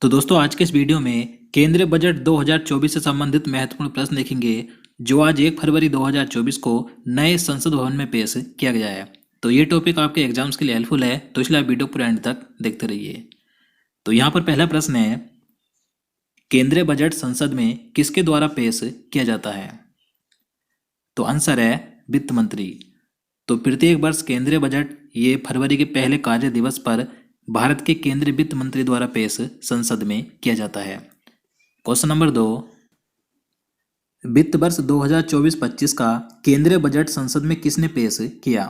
तो दोस्तों आज के इस वीडियो में केंद्रीय बजट 2024 से संबंधित महत्वपूर्ण प्रश्न देखेंगे जो आज 1 फरवरी 2024 को नए संसद भवन में पेश किया गया है। तो ये टॉपिक आपके एग्जाम्स के लिए हेल्पफुल है, तो इसलिए आप वीडियो पूरा एंड तक देखते रहिए। तो यहाँ पर पहला प्रश्न है, केंद्रीय बजट संसद में किसके द्वारा पेश किया जाता है? तो आंसर है वित्त मंत्री। तो प्रत्येक वर्ष केंद्रीय बजट ये फरवरी के पहले कार्य दिवस पर भारत के केंद्रीय वित्त मंत्री द्वारा पेश संसद में किया जाता है। क्वेश्चन नंबर 2, वित्त वर्ष 2024-25 का केंद्रीय बजट संसद में किसने पेश किया?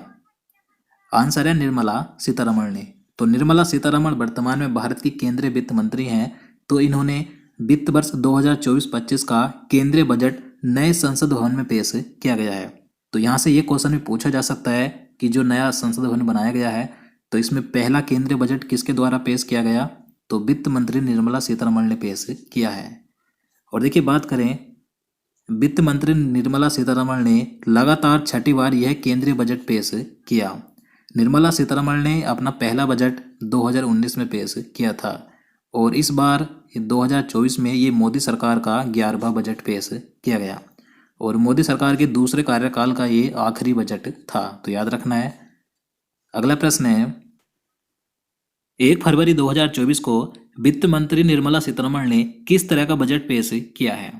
आंसर है निर्मला सीतारमण ने। तो निर्मला सीतारमण वर्तमान में भारत की केंद्रीय वित्त मंत्री हैं। तो इन्होंने वित्त वर्ष 2024-25 का केंद्रीय बजट नए संसद भवन में पेश किया गया है। तो यहाँ से ये क्वेश्चन भी पूछा जा सकता है कि जो नया संसद भवन बनाया गया है तो इसमें पहला केंद्रीय बजट किसके द्वारा पेश किया गया? तो वित्त मंत्री निर्मला सीतारमण ने पेश किया है। और देखिए बात करें, वित्त मंत्री निर्मला सीतारमण ने लगातार छठी बार यह केंद्रीय बजट पेश किया। निर्मला सीतारमण ने अपना पहला बजट 2019 में पेश किया था और इस बार 2024 में ये मोदी सरकार का 11वां बजट पेश किया गया और मोदी सरकार के दूसरे कार्यकाल का ये आखिरी बजट था, तो याद रखना है। अगला प्रश्न है, 1 फरवरी 2024 को वित्त मंत्री निर्मला सीतारमण ने किस तरह का बजट पेश किया है?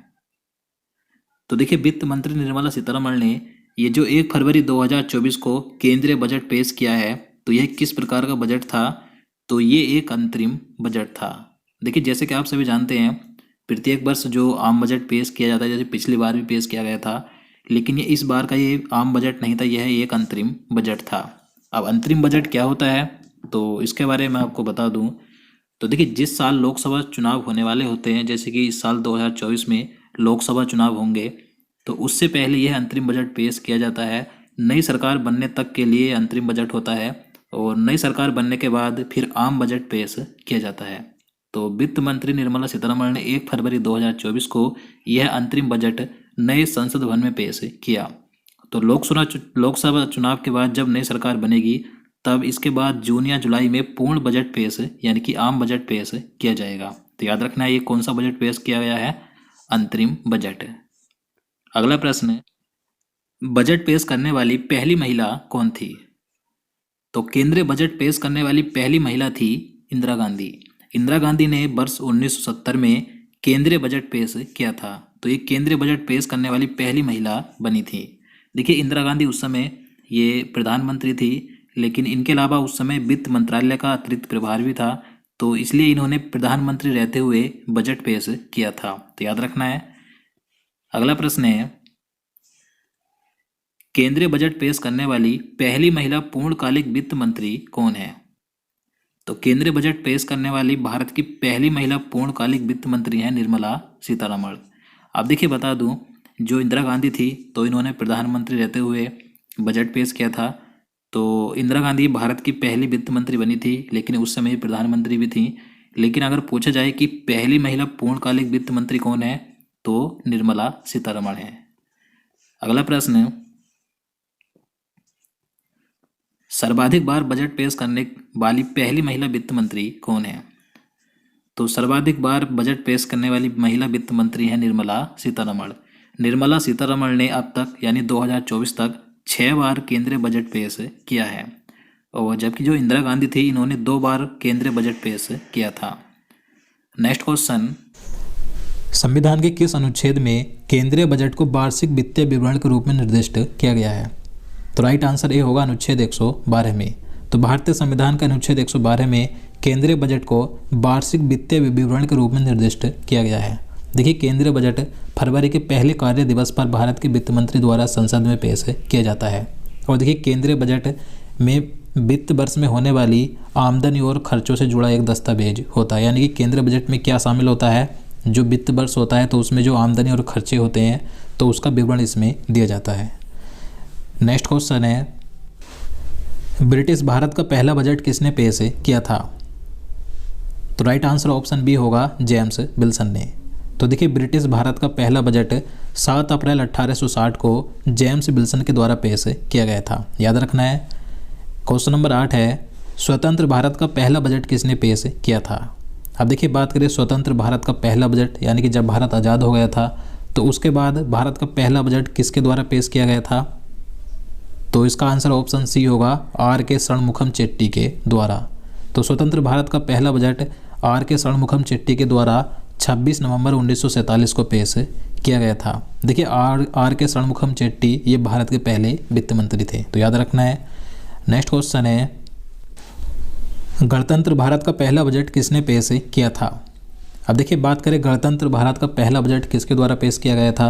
तो देखिए वित्त मंत्री निर्मला सीतारमण ने ये जो 1 फरवरी 2024 को केंद्रीय बजट पेश किया है तो यह किस प्रकार का बजट था? तो ये एक अंतरिम बजट था। देखिए जैसे कि आप सभी जानते हैं प्रत्येक वर्ष जो आम बजट पेश किया जाता है, जैसे पिछली बार भी पेश किया गया था, लेकिन ये इस बार का ये आम बजट नहीं था, यह एक अंतरिम बजट था। अब अंतरिम बजट क्या होता है तो इसके बारे में आपको बता दूं। तो देखिए जिस साल लोकसभा चुनाव होने वाले होते हैं, जैसे कि इस साल 2024 में लोकसभा चुनाव होंगे, तो उससे पहले यह अंतरिम बजट पेश किया जाता है। नई सरकार बनने तक के लिए अंतरिम बजट होता है और नई सरकार बनने के बाद फिर आम बजट पेश किया जाता है। तो वित्त मंत्री निर्मला सीतारमण ने 1 फरवरी 2024 को यह अंतरिम बजट नए संसद भवन में पेश किया। तो लोकसभा चुनाव के बाद जब नई सरकार बनेगी तब इसके बाद जून या जुलाई में पूर्ण बजट पेश यानी कि आम बजट पेश किया जाएगा। तो याद रखना है ये कौन सा बजट पेश किया गया है? अंतरिम बजट। अगला प्रश्न है, बजट पेश करने वाली पहली महिला कौन थी? तो केंद्रीय बजट पेश करने वाली पहली महिला थी इंदिरा गांधी। इंदिरा गांधी ने वर्ष 1970 में केंद्रीय बजट पेश किया था। तो ये केंद्रीय बजट पेश करने वाली पहली महिला बनी थी। देखिए इंदिरा गांधी उस समय ये प्रधानमंत्री थी, लेकिन इनके अलावा उस समय वित्त मंत्रालय का अतिरिक्त प्रभार भी था, तो इसलिए इन्होंने प्रधानमंत्री रहते हुए बजट पेश किया था। तो याद रखना है। अगला प्रश्न है, केंद्रीय बजट पेश करने वाली पहली महिला पूर्णकालिक वित्त मंत्री कौन है? तो केंद्रीय बजट पेश करने वाली भारत की पहली महिला पूर्णकालिक वित्त मंत्री हैं निर्मला सीतारमण। अब देखिए बता दूं, जो इंदिरा गांधी थी तो इन्होंने प्रधानमंत्री रहते हुए बजट पेश किया था। तो इंदिरा गांधी भारत की पहली वित्त मंत्री बनी थी, लेकिन उस समय प्रधानमंत्री भी थी। लेकिन अगर पूछा जाए कि पहली महिला पूर्णकालिक वित्त मंत्री कौन है तो निर्मला सीतारमण है। अगला प्रश्न, सर्वाधिक बार बजट पेश करने वाली पहली महिला वित्त मंत्री कौन है? तो सर्वाधिक बार बजट पेश करने वाली महिला वित्त मंत्री है निर्मला सीतारमण। निर्मला सीतारमण ने अब तक यानी 2024 तक 6 बार केंद्रीय बजट पेश किया है, और जबकि जो इंदिरा गांधी थी इन्होंने 2 बार केंद्रीय बजट पेश किया था। नेक्स्ट क्वेश्चन, संविधान के किस अनुच्छेद में केंद्रीय बजट को वार्षिक वित्तीय विवरण के रूप में निर्दिष्ट किया गया है? तो राइट आंसर ए होगा अनुच्छेद 112 में। तो भारतीय संविधान के अनुच्छेद 112 में केंद्रीय बजट को वार्षिक वित्तीय विवरण के रूप में निर्दिष्ट किया गया है। देखिए केंद्रीय बजट फरवरी के पहले कार्य दिवस पर भारत के वित्त मंत्री द्वारा संसद में पेश किया जाता है। और देखिए केंद्रीय बजट में वित्त वर्ष में होने वाली आमदनी और खर्चों से जुड़ा एक दस्तावेज होता है, यानी कि केंद्रीय बजट में क्या शामिल होता है, जो वित्त वर्ष होता है तो उसमें जो आमदनी और खर्चे होते हैं तो उसका विवरण इसमें दिया जाता है। नेक्स्ट क्वेश्चन है, ब्रिटिश भारत का पहला बजट किसने पेश किया था? तो राइट आंसर ऑप्शन बी होगा जेम्स विल्सन ने। तो देखिए ब्रिटिश भारत का पहला बजट 7 अप्रैल 1860 को जेम्स विल्सन के द्वारा पेश किया गया था। याद रखना है। क्वेश्चन नंबर 8 है, स्वतंत्र भारत का पहला बजट किसने पेश किया था? अब देखिए बात करें स्वतंत्र भारत का पहला बजट, यानी कि जब भारत आज़ाद हो गया था तो उसके बाद भारत का पहला बजट किसके द्वारा पेश किया गया था? तो इसका आंसर ऑप्शन सी होगा, आर के षणमुखम चेट्टी के द्वारा। तो स्वतंत्र भारत का पहला बजट आर के षणमुखम चेट्टी के द्वारा 26 नवंबर 1947 को पेश किया गया था। देखिए आर के षणमुखम चेट्टी ये भारत के पहले वित्त मंत्री थे, तो याद रखना है। नेक्स्ट क्वेश्चन है, गणतंत्र भारत का पहला बजट किसने पेश किया था? अब देखिए बात करें गणतंत्र भारत का पहला बजट किसके द्वारा पेश किया गया था,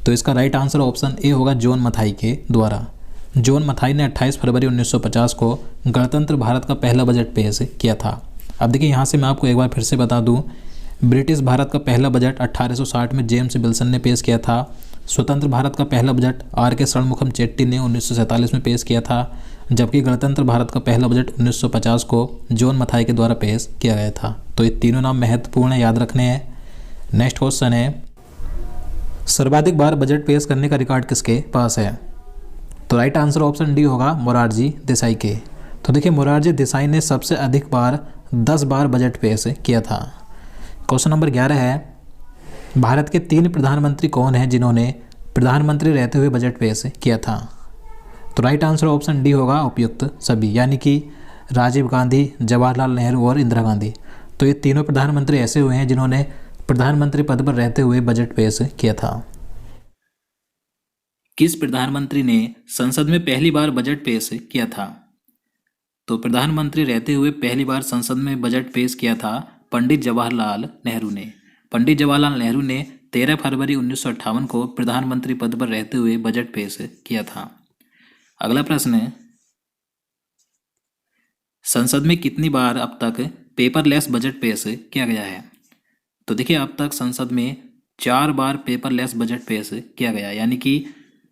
तो इसका राइट आंसर ऑप्शन ए होगा, जॉन मथाई के द्वारा। जॉन मथाई ने 28 फरवरी 1950 को गणतंत्र भारत का पहला बजट पेश किया था। अब देखिए यहाँ से मैं आपको एक बार फिर से बता दूँ, ब्रिटिश भारत का पहला बजट 1860 में जेम्स विल्सन ने पेश किया था। स्वतंत्र भारत का पहला बजट आर के षणमुखम चेट्टी ने 1947 में पेश किया था, जबकि गणतंत्र भारत का पहला बजट 1950 को जॉन मथाई के द्वारा पेश किया गया था। तो ये तीनों नाम महत्वपूर्ण है, याद रखने हैं। नेक्स्ट क्वेश्चन है, सर्वाधिक बार बजट पेश करने का रिकॉर्ड किसके पास है? तो राइट आंसर ऑप्शन डी होगा, मोरारजी देसाई के। तो देखिए मोरारजी देसाई ने सबसे अधिक बार 10 बार बजट पेश किया था। क्वेश्चन नंबर 11 है, भारत के 3 प्रधानमंत्री कौन हैं जिन्होंने प्रधानमंत्री रहते हुए बजट पेश किया था? तो राइट आंसर ऑप्शन डी होगा, उपयुक्त सभी, यानी कि राजीव गांधी, जवाहरलाल नेहरू और इंदिरा गांधी। तो ये तीनों प्रधानमंत्री ऐसे हुए हैं जिन्होंने प्रधानमंत्री पद पर रहते हुए बजट पेश किया था। किस प्रधानमंत्री ने संसद में पहली बार बजट पेश किया था? तो प्रधानमंत्री रहते हुए पहली बार संसद में बजट पेश किया था पंडित जवाहरलाल नेहरू ने। पंडित जवाहरलाल नेहरू ने 13 फरवरी 1958 को प्रधानमंत्री पद पर रहते हुए बजट पेश किया था। अगला प्रश्न है, संसद में कितनी बार अब तक पेपरलेस बजट पेश किया गया है? तो देखिए अब तक संसद में 4 बार पेपरलेस बजट पेश किया गया, यानी कि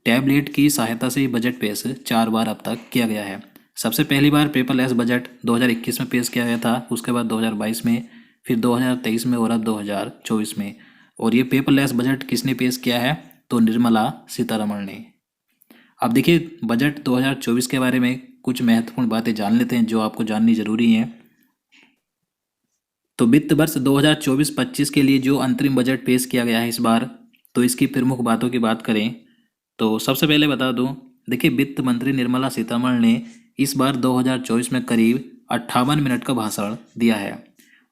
टैबलेट की सहायता से बजट पेश 4 बार अब तक किया गया है। सबसे पहली बार पेपरलेस बजट 2021 में पेश किया गया था, उसके बाद 2022 में, फिर 2023 में और अब 2024 में। और ये पेपरलेस बजट किसने पेश किया है? तो निर्मला सीतारमण ने। अब देखिए बजट 2024 के बारे में कुछ महत्वपूर्ण बातें जान लेते हैं जो आपको जाननी जरूरी हैं। तो वित्त वर्ष 2024-25 के लिए जो अंतरिम बजट पेश किया गया है इस बार, तो इसकी प्रमुख बातों की बात करें तो सबसे पहले बता दूं, देखिए वित्त मंत्री निर्मला सीतारमण ने इस बार 2024 में करीब 58 मिनट का भाषण दिया है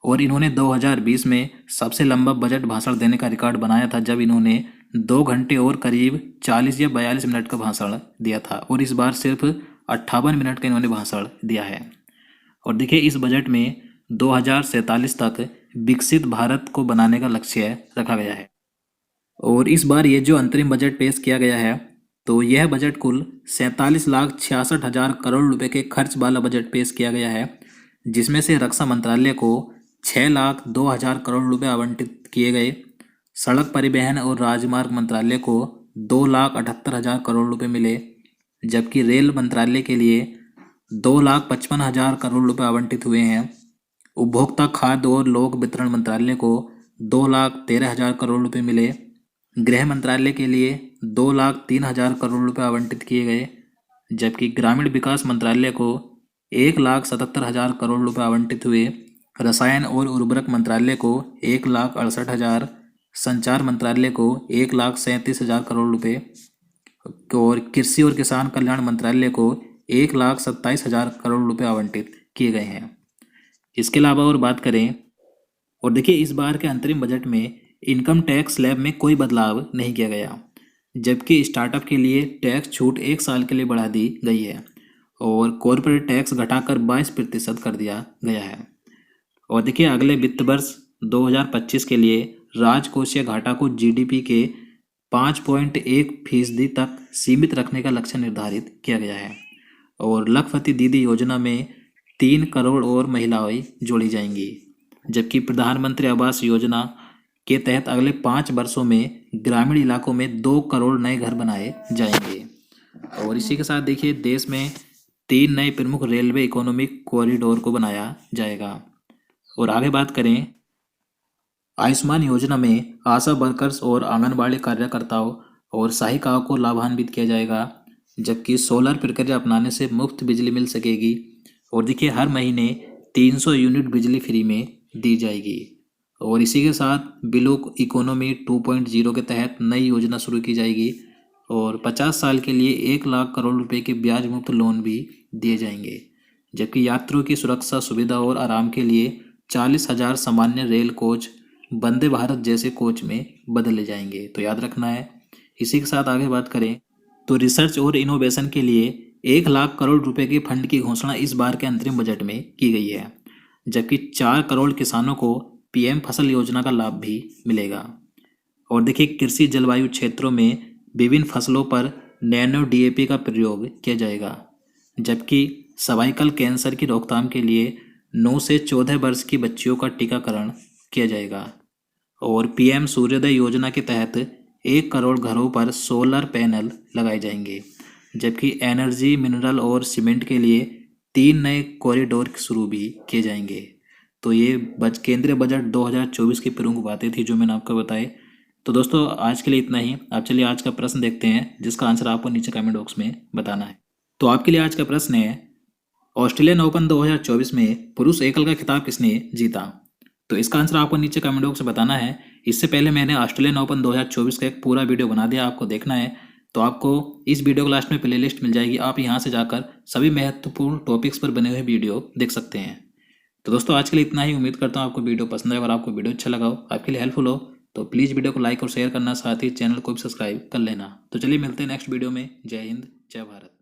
और इन्होंने 2020 में सबसे लंबा बजट भाषण देने का रिकॉर्ड बनाया था, जब इन्होंने 2 घंटे और करीब 40 या 42 मिनट का भाषण दिया था। और इस बार सिर्फ 58 मिनट का इन्होंने भाषण दिया है। और देखिए इस बजट में 2047 तक विकसित भारत को बनाने का लक्ष्य रखा गया है। और इस बार ये जो अंतरिम बजट पेश किया गया है, तो यह बजट कुल 47,66,000 करोड़ रुपए के खर्च वाला बजट पेश किया गया है, जिसमें से रक्षा मंत्रालय को 6,02,000 करोड़ रुपए आवंटित किए गए, सड़क परिवहन और राजमार्ग मंत्रालय को 2,78,000 करोड़ रुपए मिले, जबकि रेल मंत्रालय के लिए 2,55,000 करोड़ रुपए आवंटित हुए हैं। उपभोक्ता खाद्य और लोक वितरण मंत्रालय को 2,13,000 करोड़ रुपए मिले। गृह मंत्रालय के लिए 2,03,000 करोड़ रुपए आवंटित किए गए, जबकि ग्रामीण विकास मंत्रालय को 1,77,000 करोड़ रुपए आवंटित हुए। रसायन और उर्वरक मंत्रालय को 1,68,000, संचार मंत्रालय को 1,37,000 करोड़ रुपए और कृषि और किसान कल्याण मंत्रालय को 1,27,000 करोड़ रुपए आवंटित किए गए हैं। इसके अलावा और बात करें, और देखिए इस बार के अंतरिम बजट में इनकम टैक्स स्लैब में कोई बदलाव नहीं किया गया, जबकि स्टार्टअप के लिए टैक्स छूट 1 साल के लिए बढ़ा दी गई है और कॉरपोरेट टैक्स घटाकर 22% कर दिया गया है। और देखिए अगले वित्त वर्ष 2025 के लिए राजकोषीय घाटा को जीडीपी के 5.1% तक सीमित रखने का लक्ष्य निर्धारित किया गया है। और लखपति दीदी योजना में 3 करोड़ और महिलाएं जोड़ी जाएंगी, जबकि प्रधानमंत्री आवास योजना के तहत अगले 5 वर्षों में ग्रामीण इलाकों में 2 करोड़ नए घर बनाए जाएंगे। और इसी के साथ देखिए देश में 3 नए प्रमुख रेलवे इकोनॉमिक कॉरिडोर को बनाया जाएगा। और आगे बात करें, आयुष्मान योजना में आशा वर्कर्स और आंगनबाड़ी कार्यकर्ताओं और सहायिकाओं को लाभान्वित किया जाएगा, जबकि सोलर प्रक्रिया अपनाने से मुफ्त बिजली मिल सकेगी। और देखिए हर महीने 300 यूनिट बिजली फ्री में दी जाएगी। और इसी के साथ बिलो इकोनॉमी 2.0 के तहत नई योजना शुरू की जाएगी और 50 साल के लिए 1 लाख करोड़ रुपए के ब्याज मुक्त लोन भी दिए जाएंगे। जबकि यात्रियों की सुरक्षा, सुविधा और आराम के लिए 40,000 सामान्य रेल कोच वंदे भारत जैसे कोच में बदले जाएंगे, तो याद रखना है। इसी के साथ आगे बात करें तो रिसर्च और इनोवेशन के लिए 1 लाख करोड़ रुपए के फंड की घोषणा इस बार के अंतरिम बजट में की गई है। जबकि 4 करोड़ किसानों को पीएम फसल योजना का लाभ भी मिलेगा। और देखिए, कृषि जलवायु क्षेत्रों में विभिन्न फसलों पर नैनो डीएपी का प्रयोग किया जाएगा। जबकि सर्वाइकल कैंसर की रोकथाम के लिए 9 से 14 वर्ष की बच्चियों का टीकाकरण किया जाएगा। और पीएम सूर्योदय योजना के तहत 1 करोड़ घरों पर सोलर पैनल लगाए जाएंगे। जबकि एनर्जी, मिनरल और सीमेंट के लिए 3 नए कॉरिडोर शुरू भी किए जाएंगे। तो ये केंद्रीय बजट 2024 की प्रमुख बातें थी जो मैंने आपको बताई। तो दोस्तों, आज के लिए इतना ही। अब चलिए आज का प्रश्न देखते हैं, जिसका आंसर आपको नीचे कमेंट बॉक्स में बताना है। तो आपके लिए आज का प्रश्न है, ऑस्ट्रेलियन ओपन 2024 में पुरुष एकल का खिताब किसने जीता? तो इसका आंसर आपको नीचे कमेंट बॉक्स में बताना है। इससे पहले मैंने ऑस्ट्रेलियन ओपन 2024 का एक पूरा वीडियो बना दिया, आपको देखना है तो आपको इस वीडियो के लास्ट में प्लेलिस्ट मिल जाएगी। आप यहाँ से जाकर सभी महत्वपूर्ण टॉपिक्स पर बने हुए वीडियो देख सकते हैं। तो दोस्तों, आज के लिए इतना ही। उम्मीद करता हूँ आपको वीडियो पसंद आए। अगर आपको वीडियो अच्छा लगा हो, आपके लिए हेल्पफुल हो, तो प्लीज़ वीडियो को लाइक और शेयर करना, साथ ही चैनल को भी सब्सक्राइब कर लेना। तो चलिए मिलते हैं नेक्स्ट वीडियो में। जय हिंद, जय भारत।